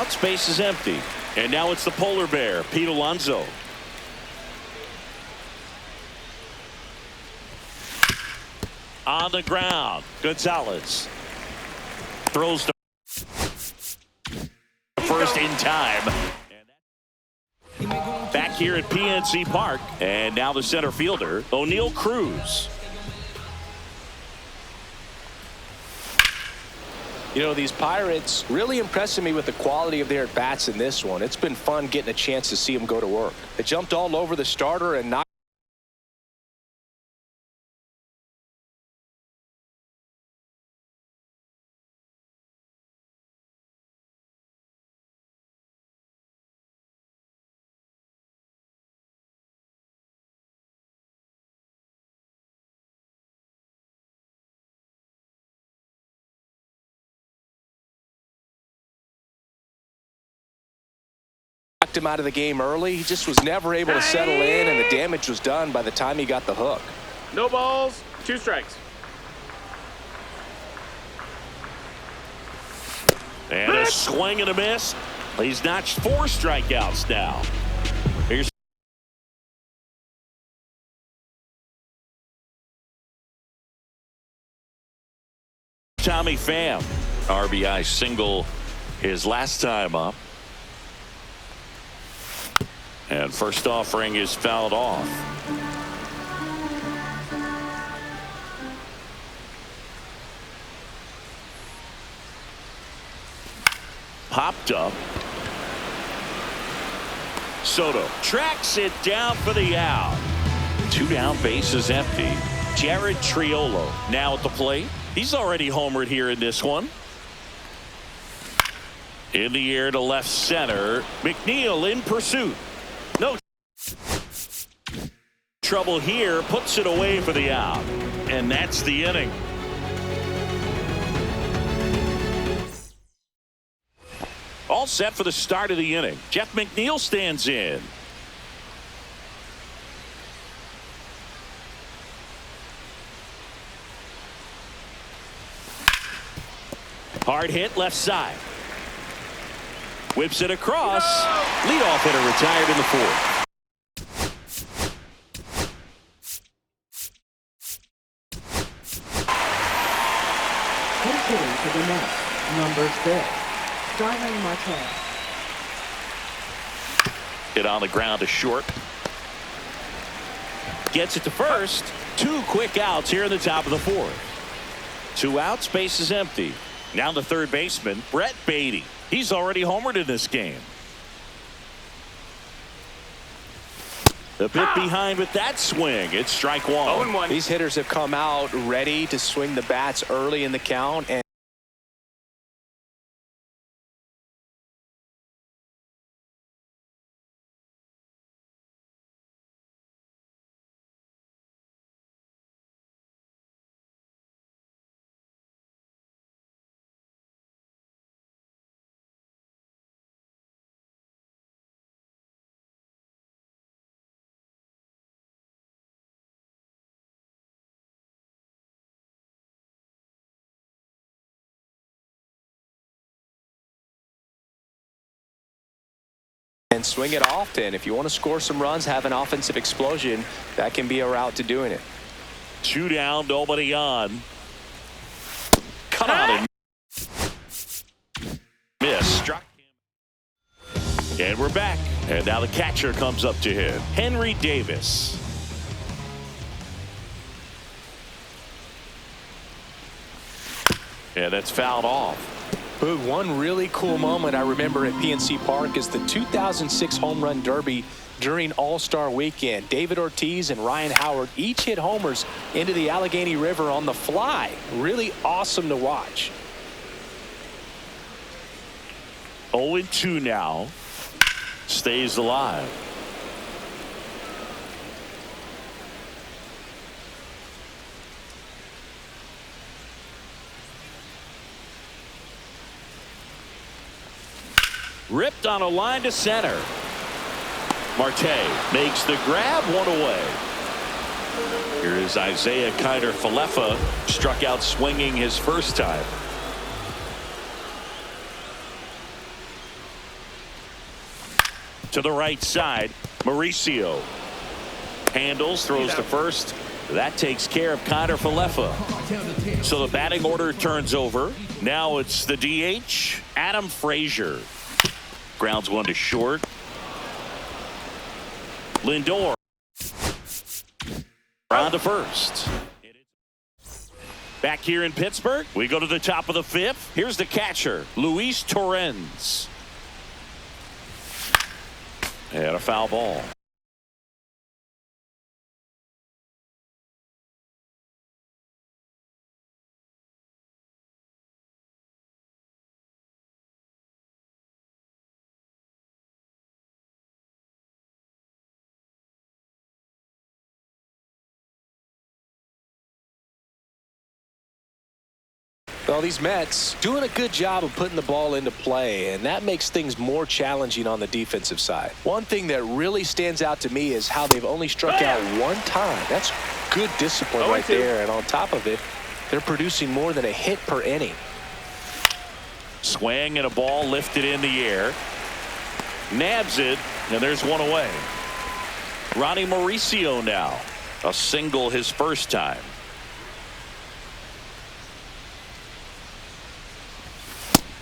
outs, base is empty. And now it's the polar bear, Pete Alonso. On the ground, Gonzalez throws to first in time. Back here at PNC Park, and now the center fielder, O'Neal Cruz. You know, these Pirates really impressing me with the quality of their at-bats in this one. It's been fun getting a chance to see them go to work. They jumped all over the starter and knocked. Him out of the game early. He just was never able to settle in, and the damage was done by the time he got the hook. No balls, 2 strikes. And a swing and a miss. He's notched 4 strikeouts now. Here's Tommy Pham. RBI single his last time up. And first offering is fouled off. Popped up. Soto tracks it down for the out. 2 down, base is empty. Jared Triolo now at the plate. He's already homered here in this one. In the air to left center. McNeil in pursuit. No trouble here, puts it away for the out, and that's the inning. All set for the start of the inning. Jeff McNeil stands in. Hard hit left side. Whips it across. Leadoff hitter retired in the 4th. Hitting to the net, number 6, Starling Marte. Hit on the ground to short. Gets it to first. 2 quick outs here in the top of the 4th. 2 outs, base is empty. Now the third baseman, Brett Beatty. He's already homered in this game. A bit behind with that swing. It's strike 1. These hitters have come out ready to swing the bats early in the count, and swing it often. If you want to score some runs, have an offensive explosion, that can be a route to doing it. 2 down, nobody on. Cut on and miss. Struck him. And we're back. And now the catcher comes up to him, Henry Davis. And that's fouled off. Boog, one really cool moment I remember at PNC Park is the 2006 Home Run Derby during All-Star Weekend. David Ortiz and Ryan Howard each hit homers into the Allegheny River on the fly. Really awesome to watch. 0-2 now. Stays alive. Ripped on a line to center. Marte makes the grab, 1 away. Here is Isaiah Kiner-Falefa, struck out swinging his first time. To the right side, Mauricio handles, throws to first. That takes care of Connor Falefa. So the batting order turns over. Now it's the DH, Adam Frazier. Grounds one to short. Lindor on to first. Back here in Pittsburgh, we go to the top of the fifth. Here's the catcher, Luis Torrens. And a foul ball. Well, these Mets doing a good job of putting the ball into play, and that makes things more challenging on the defensive side. One thing that really stands out to me is how they've only struck out one time. That's good discipline right there, and on top of it, they're producing more than a hit per inning. Swing and a ball lifted in the air. Nabs it, and there's one away. Ronnie Mauricio now. A single his first time.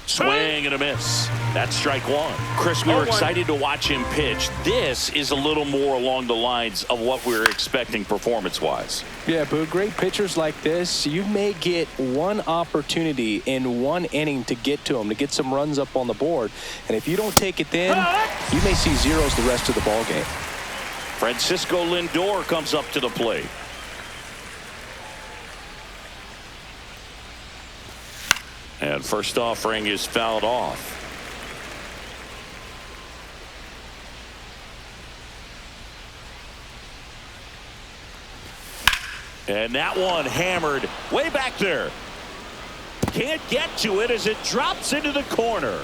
Swing and a miss. That's strike one. Chris, we were excited to watch him pitch. This is a little more along the lines of what we were expecting performance-wise. Yeah, but great pitchers like this, you may get one opportunity in one inning to get to them, to get some runs up on the board. And if you don't take it then, you may see zeros the rest of the ball game. Francisco Lindor comes up to the plate. And first offering is fouled off. And that one hammered way back there. Can't get to it as it drops into the corner.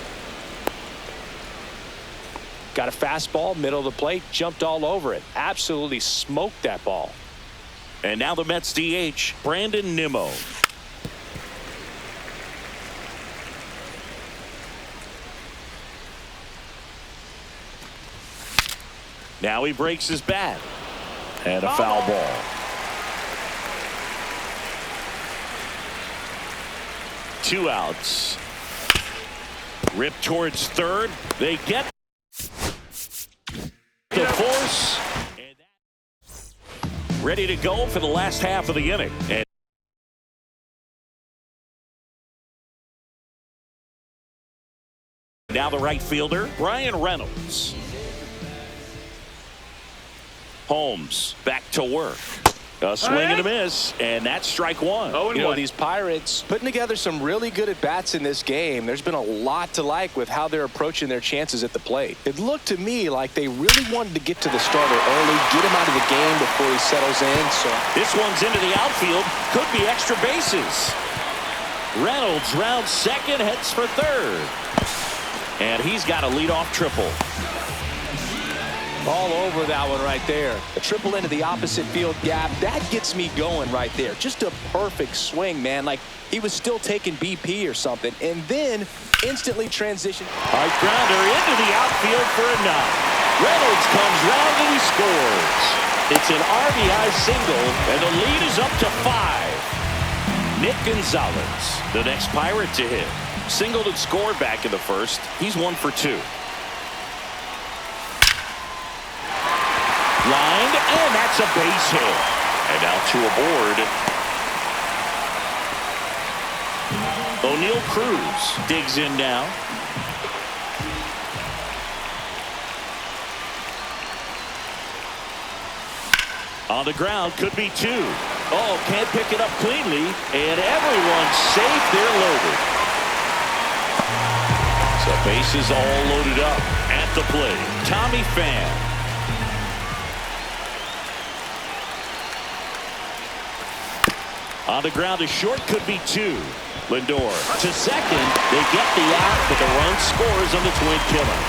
Got a fastball, middle of the plate, jumped all over it. Absolutely smoked that ball. And now the Mets DH, Brandon Nimmo. Now he breaks his bat. And a foul ball. Two outs. Ripped towards third. They get the force. And ready to go for the last half of the inning. And now the right fielder, Brian Reynolds. Holmes back to work. A swing and a miss, and that's strike one. You know, these Pirates putting together some really good at-bats in this game. There's been a lot to like with how they're approaching their chances at the plate. It looked to me like they really wanted to get to the starter early, get him out of the game before he settles in. So this one's into the outfield. Could be extra bases. Reynolds rounds second, heads for third. And he's got a leadoff triple. All over that one right there. A triple into the opposite field gap. That gets me going right there. Just a perfect swing, man. Like he was still taking BP or something. And then instantly transition. High grounder into the outfield for a knock. Reynolds comes round and he scores. It's an RBI single, and the lead is up to 5. Nick Gonzalez, the next Pirate to hit. Singled and scored back in the first. He's 1 for 2. Lined, and that's a base hit. And now 2 aboard. O'Neal Cruz digs in now. On the ground, could be 2. Oh, can't pick it up cleanly, and everyone's safe. They're loaded. So bases all loaded up at the plate. Tommy Pham. On the ground to short, could be 2. Lindor to second. They get the out, but the run scores on the twin killer.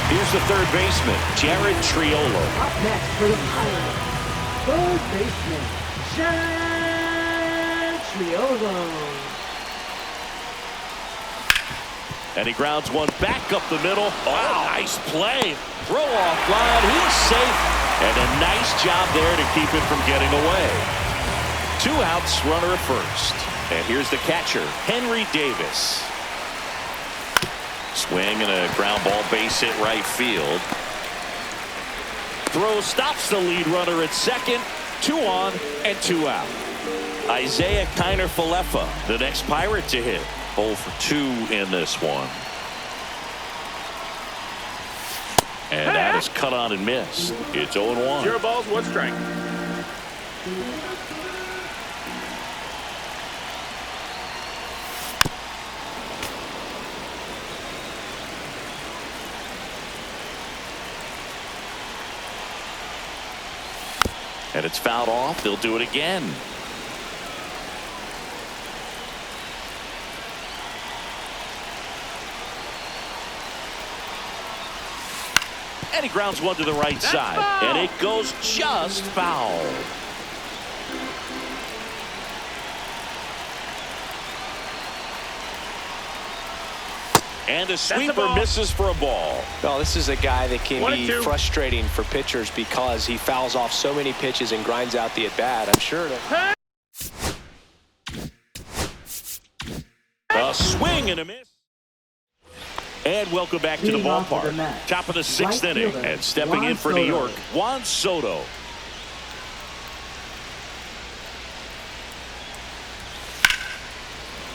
Here's the third baseman, Jared Triolo. Up next for the Pirates, third baseman, Jared Triolo. And he grounds one back up the middle. Oh, nice play. Throw off line. He's safe. And a nice job there to keep it from getting away. 2 outs, runner at first. And here's the catcher, Henry Davis. Swing and a ground ball, base hit right field. Throw stops the lead runner at second. 2 on and 2 out. Isaiah Kiner-Falefa, the next Pirate to hit. 0 for 2 in this one. And that is cut on and missed. It's 0-1. 0 balls, 1 strike. And it's fouled off. They'll do it again. And he grounds one to the right side. Foul. And it goes just foul. And a sweeper misses for a ball. Well, this is a guy that can be 1-2. frustrating for pitchers because he fouls off so many pitches and grinds out the at-bat. I'm sure that. A swing and a miss. And welcome back to the Leading off ballpark. the match, Top of the 6th right inning. fielder, And stepping Juan in for New Soto. York, Juan Soto.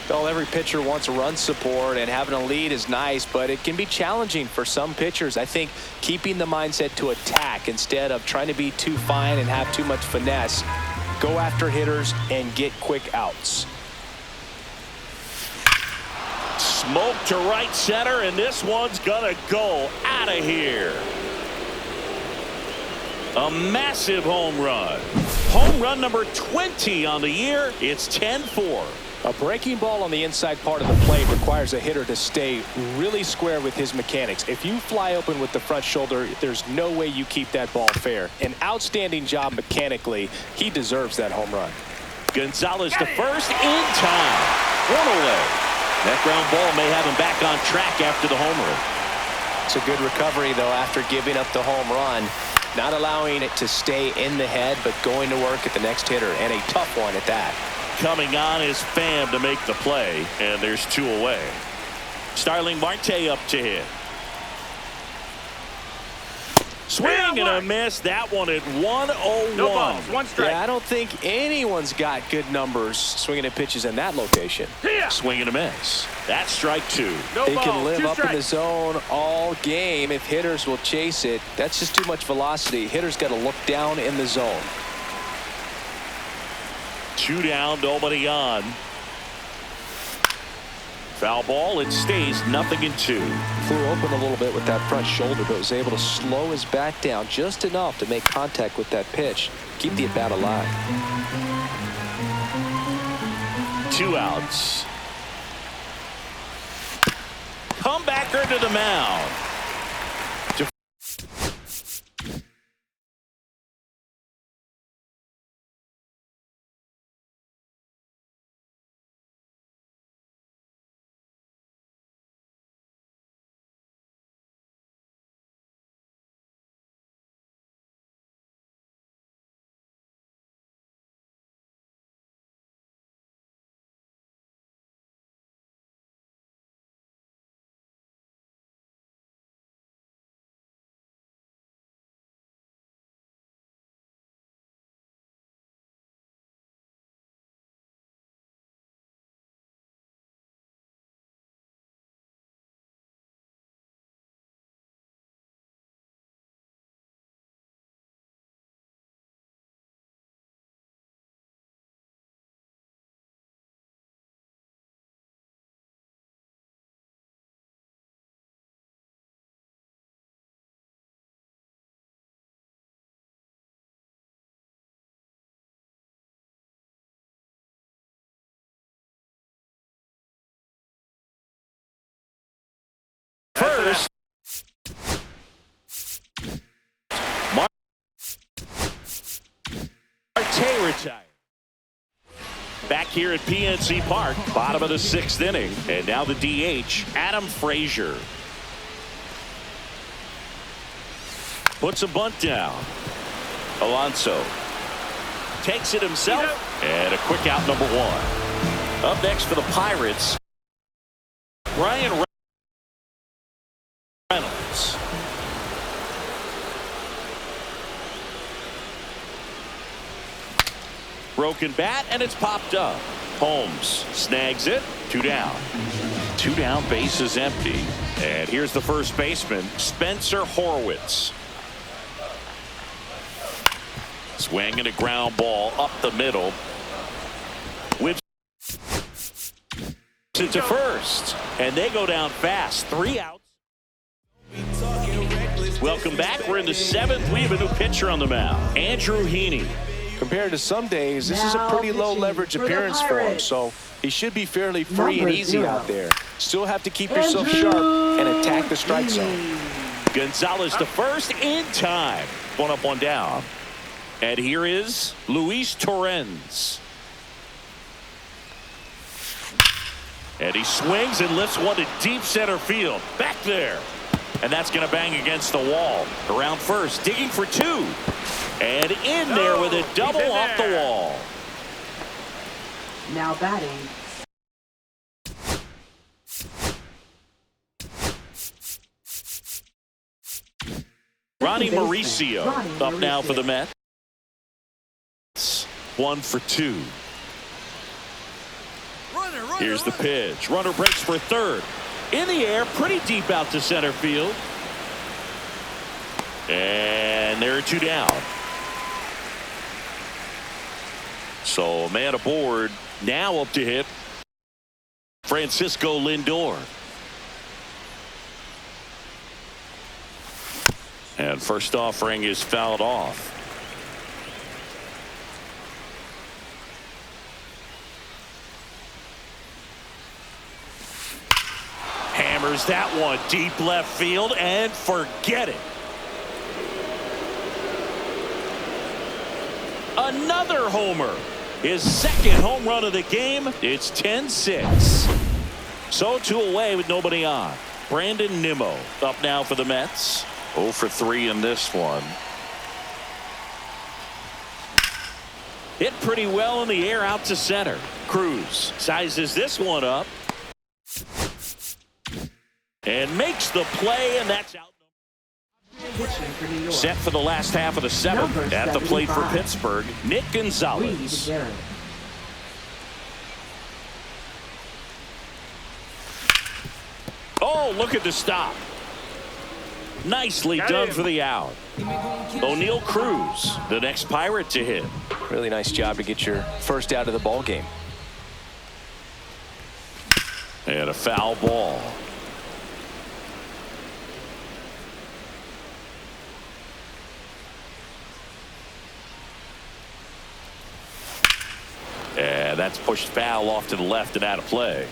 Well, every pitcher wants a run support, and having a lead is nice, but it can be challenging for some pitchers. I think keeping the mindset to attack instead of trying to be too fine and have too much finesse. Go after hitters and get quick outs. Smoke to right center, and this one's gonna go out of here. A massive home run. Home run number 20 on the year. It's 10-4. A breaking ball on the inside part of the plate requires a hitter to stay really square with his mechanics. If you fly open with the front shoulder, there's no way you keep that ball fair. An outstanding job mechanically. He deserves that home run. Gonzalez to first in time. 1 away. That ground ball may have him back on track after the homer. It's a good recovery, though, after giving up the home run. Not allowing it to stay in the head, but going to work at the next hitter, and a tough one at that. Coming on is Pham to make the play, and there's 2 away. Starling Marte up to hit. Swing and a miss. That one at 101. No balls, 1 strike. Yeah, I don't think anyone's got good numbers swinging at pitches in that location. Swing and a miss. That's strike 2. No They balls, can live 2 up in the strikes. zone all game if hitters will chase it. That's just too much velocity. Hitters got to look down in the zone. 2 down, nobody on. Foul ball. It stays 0-2. Flew open a little bit with that front shoulder, but was able to slow his back down just enough to make contact with that pitch. Keep the at-bat alive. 2 outs. Comebacker to the mound. First, Marte retired. Back here at PNC Park, bottom of the 6th inning. And now the DH, Adam Frazier. Puts a bunt down. Alonso takes it himself. And a quick out, number 1. Up next for the Pirates, Ryan Reynolds. Broken bat, and it's popped up. Holmes snags it. 2 down. 2 down, base is empty. And here's the first baseman, Spencer Horwitz. Swinging a ground ball up the middle. Whips it to first. And they go down fast. 3 outs. Welcome back. We're in the 7th. We have a new pitcher on the mound, Andrew Heaney. Compared to some days, this is a pretty low leverage appearance for him, so he should be fairly free and easy out there. Still have to keep yourself sharp and attack the strike zone. Gonzalez to first in time. 1 up, 1 down. And here is Luis Torrens. And he swings and lifts one to deep center field. Back there. And that's going to bang against the wall. Around first, digging for 2. And in there with a double off the wall. Now batting. Ronnie Mauricio up now for the Mets. 1 for 2. Here's the pitch. Runner breaks for third. In the air, pretty deep out to center field. And there are 2 down. So a man aboard, now up to hit Francisco Lindor. And first offering is fouled off. Hammers that one deep left field and forget it. Another homer. His 2nd home run of the game. It's 10-6. So 2 away with nobody on. Brandon Nimmo up now for the Mets. 0 for 3 in this one. Hit pretty well in the air out to center. Cruz sizes this one up. And makes the play, and that's out. Set for the last half of the 7th. At the plate for Pittsburgh, Nick Gonzalez. Oh, look at the stop. Nicely done for the out. O'Neal Cruz, the next Pirate to hit. Really nice job to get your first out of the ball game. And a foul ball. And that's pushed foul off to the left and out of play.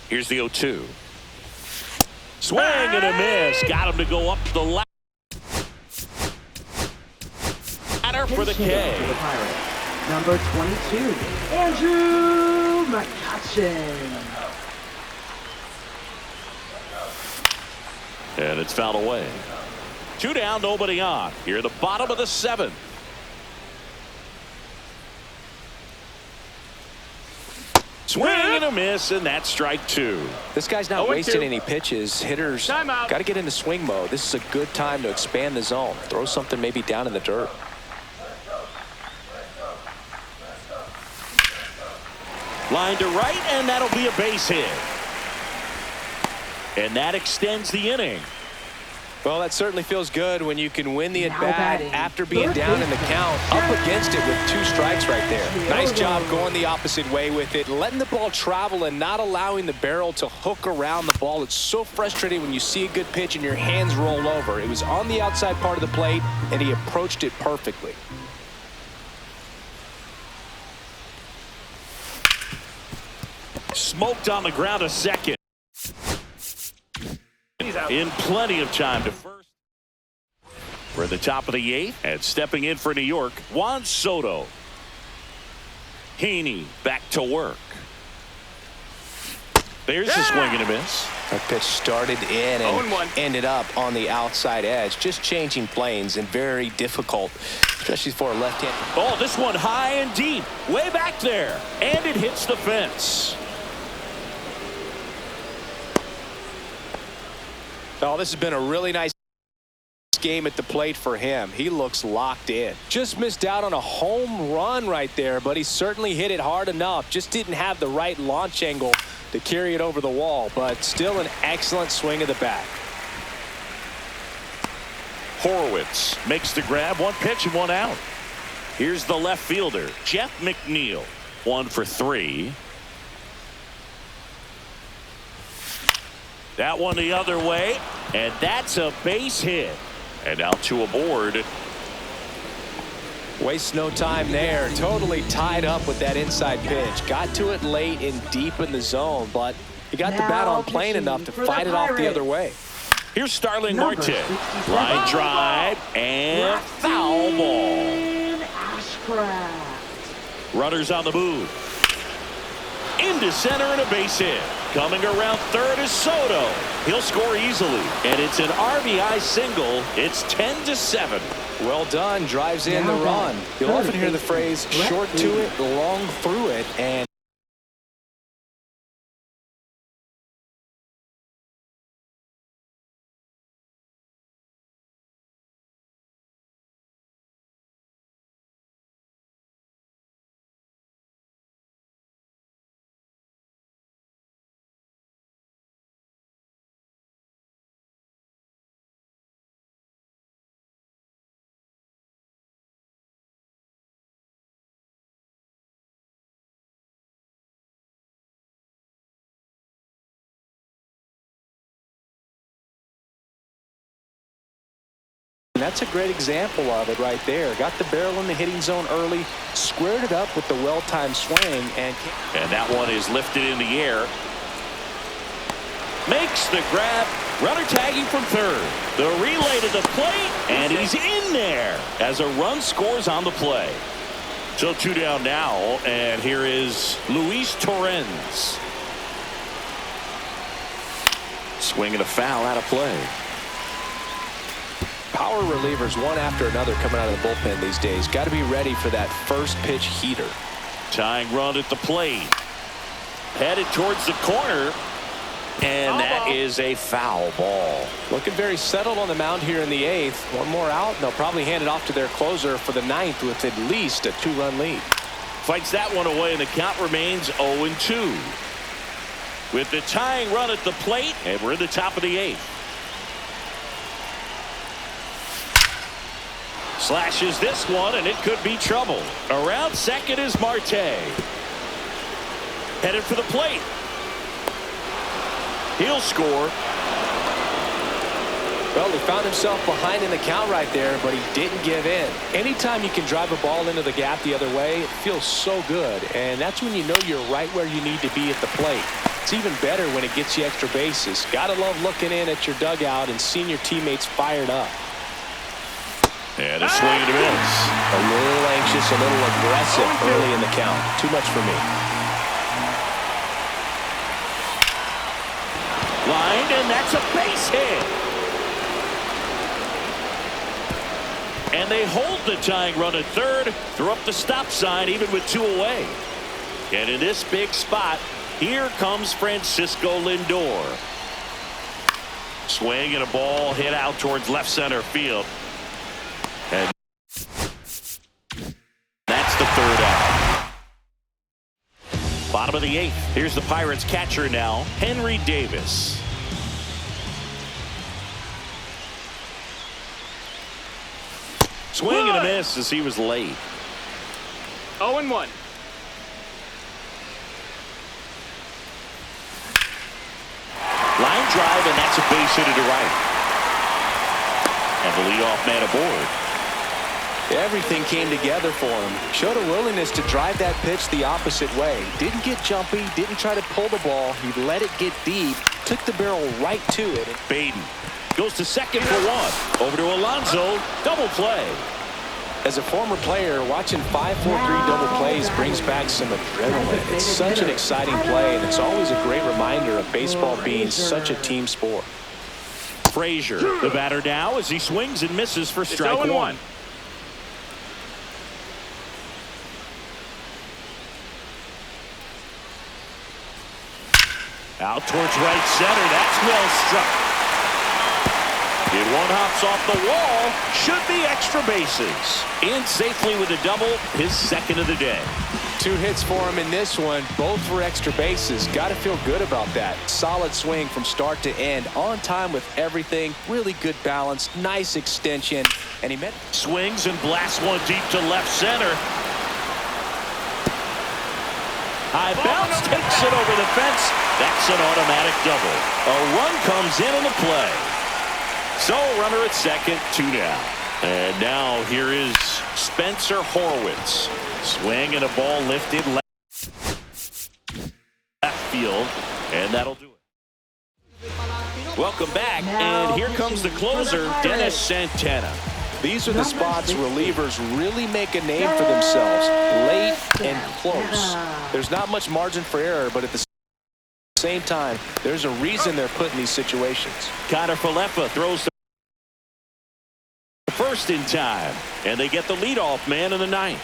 Here's the 0-2. Swing and a miss. Got him to go up the ladder for the K. Number 22, Andrew McCutchen. And it's fouled away. 2 down, nobody on. Here at the bottom of the 7th. Swing and a miss, and that's strike 2. This guy's not wasting any pitches. Hitters got to get into swing mode. This is a good time to expand the zone. Throw something maybe down in the dirt. Line to right, and that'll be a base hit. And that extends the inning. Well, that certainly feels good when you can win the at-bat after being down in the count, up against it with 2 strikes right there. Nice job going the opposite way with it, letting the ball travel and not allowing the barrel to hook around the ball. It's so frustrating when you see a good pitch and your hands roll over. It was on the outside part of the plate, and he approached it perfectly. Smoked on the ground a second. In plenty of time to first. We're at the top of the 8th, and stepping in for New York, Juan Soto. Heaney back to work. There's the swing and a miss. That pitch started in and 0-1. ended up on the outside edge. Just changing planes and very difficult, especially for a left-hand. Oh, this one high and deep, way back there, and it hits the fence. Oh, this has been a really nice game at the plate for him. He looks locked in. Just missed out on a home run right there, but he certainly hit it hard enough. Just didn't have the right launch angle to carry it over the wall, but still an excellent swing of the bat. Horowitz makes the grab, 1 pitch and 1 out. Here's the left fielder, Jeff McNeil, 1 for 3. That one the other way, and that's a base hit. And out to a board. Wastes no time there. Totally tied up with that inside pitch. Got to it late and deep in the zone, but he got the bat on plane enough to fight it off the other way. Here's Starling Number Marte. 67. Line drive and foul ball. Ashcraft. Runners on the move. Into center and a base hit. Coming around third is Soto. He'll score easily. And it's an RBI single. It's 10-7. Well done. Drives in the run. You'll often hear the phrase short to it, long through it, and that's a great example of it right there. Got the barrel in the hitting zone early, squared it up with the well-timed swing, and that one is lifted in the air. Makes the grab. Runner tagging from third. The relay to the plate, and he's in there as a run scores on the play. So 2 down now, and here is Luis Torrens. Swing and a foul out of play. power relievers one after another coming out of the bullpen these days. Got to be ready for that first pitch heater. Tying run at the plate. Headed towards the corner. And that is a foul ball. Looking very settled on the mound here in the 8th. One more out, and they'll probably hand it off to their closer for the 9th with at least a 2-run lead. Fights that one away, and the count remains 0-2. With the tying run at the plate, and we're in the top of the 8th. Slashes this one, and it could be trouble. Around second is Marte. Headed for the plate. He'll score. Well, he found himself behind in the count right there, but he didn't give in. Anytime you can drive a ball into the gap the other way, it feels so good. And that's when you know you're right where you need to be at the plate. It's even better when it gets you extra bases. Gotta love looking in at your dugout and seeing your teammates fired up. And a swing and a miss. A little anxious, a little aggressive early in the count. Too much for me. Lined, and that's a base hit. And they hold the tying run at third. Throw up the stop sign even with 2 away. And in this big spot, here comes Francisco Lindor. Swing and a ball hit out towards left center field. And that's the 3rd out. Bottom of the 8th. Here's the Pirates catcher now, Henry Davis. Swing and a miss as he was late. 0-1. Line drive, and that's a base hit to right. And the leadoff man aboard. Everything came together for him. Showed a willingness to drive that pitch the opposite way. Didn't get jumpy, didn't try to pull the ball. He let it get deep, took the barrel right to it. Baden Goes to second for one. Over to Alonso. Double play. As a former player, watching 5-4-3 double plays brings back some adrenaline. It's such an exciting play, and it's always a great reminder of baseball being such a team sport. Frazier, the batter now as he swings and misses for strike one. Out towards right center. That's well struck. It one hops off the wall. Should be extra bases. In safely with a double, his second of the day. 2 hits for him in this one. Both for extra bases. Got to feel good about that. Solid swing from start to end. On time with everything. Really good balance. Nice extension. And he met. Swings and blasts one deep to left center. High bounce takes it over the fence. That's an automatic double. A run comes in on the play. So runner at second, 2 down. And now here is Spencer Horwitz. Swing and a ball lifted left field. And that'll do it. Welcome back. And here comes the closer, Dennis Santana. These are the spots relievers really make a name for themselves. Late and close. There's not much margin for error, but at the same time, there's a reason they're put in these situations. Connor Falefa throws the first in time, and they get the leadoff man in the ninth.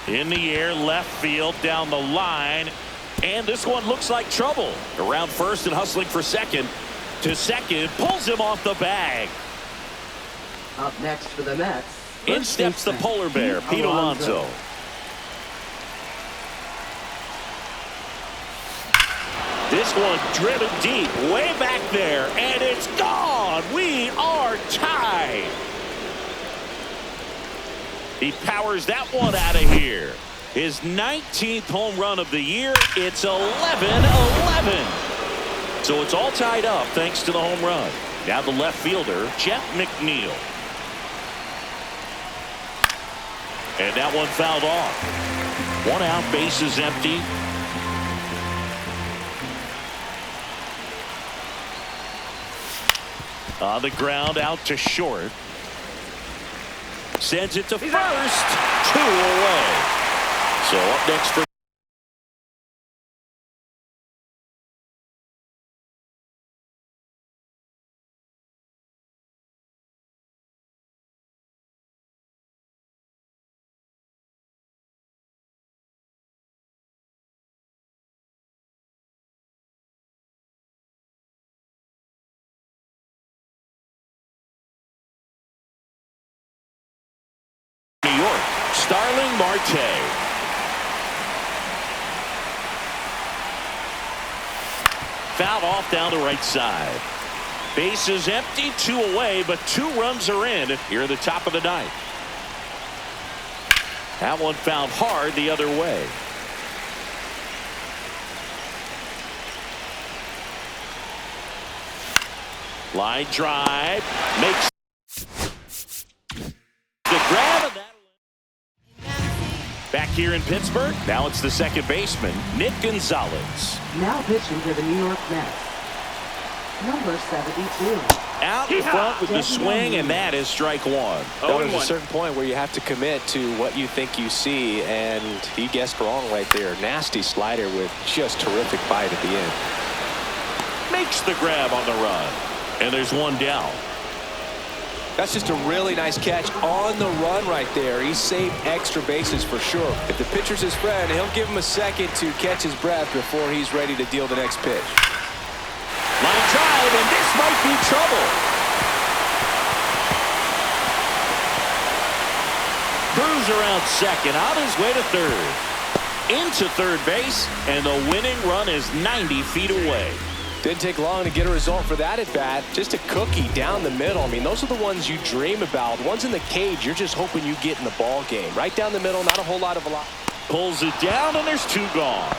In the air, left field, down the line, and this one looks like trouble. Around first and hustling for second. To second, pulls him off the bag. Up next for the Mets. In steps the polar bear, Pete Alonso. This one driven deep, way back there, and it's gone. We are tied. He powers that one out of here. His 19th home run of the year. It's 11-11. So it's all tied up thanks to the home run. Now the left fielder, Jeff McNeil. And that one fouled off. 1 out, bases empty. On the ground, out to short. Sends it to first. 2 away. So up next for New York, Starling Marte. Fouled off down the right side. Bases empty, 2 away, but 2 runs are in here at the top of the ninth. That one fouled hard the other way. Line drive makes the grab of that. Back here in Pittsburgh, now it's the second baseman, Nick Gonzalez. Now pitching for the New York Mets. Number 72. Out in front with the swing, and that is strike one. There's a certain point where you have to commit to what you think you see, and he guessed wrong right there. Nasty slider with just terrific bite at the end. Makes the grab on the run, and there's 1 down. That's just a really nice catch on the run right there. He saved extra bases for sure. If the pitcher's his friend, he'll give him a second to catch his breath before he's ready to deal the next pitch. Line drive, and this might be trouble. Cruz around second, on his way to third. Into third base, and the winning run is 90 feet away. Didn't take long to get a result for that at bat. Just a cookie down the middle. I mean, those are the ones you dream about. Ones in the cage, you're just hoping you get in the ball game. Right down the middle, not a whole lot of velocity. Pulls it down, and there's 2 gone.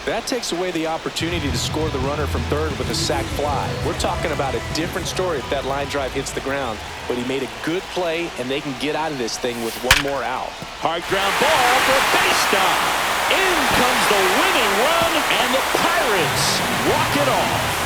That takes away the opportunity to score the runner from third with a sac fly. We're talking about a different story if that line drive hits the ground. But he made a good play, and they can get out of this thing with 1 more out. Hard ground ball for a base stop. In comes the winning run, and the Pirates walk it off.